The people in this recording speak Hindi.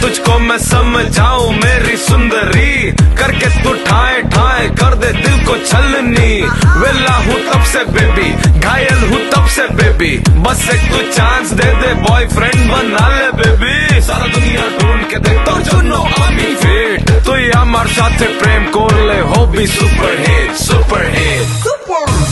तुझको मैं समझाऊं मेरी सुंदरी, करके तू ठाए ठाए कर दे दिल को छलनी। वेला हूँ तब से बेबी, घायल हूँ तब से बेबी, बस एक तू चांस दे दे, बॉयफ्रेंड बना ले बेबी। सारा दुनिया ढूंढ के देख तो जुनो আমি ফিট, তুই আমার সাথে প্রেম করলে হবি সুপার হিট সুপার হিট।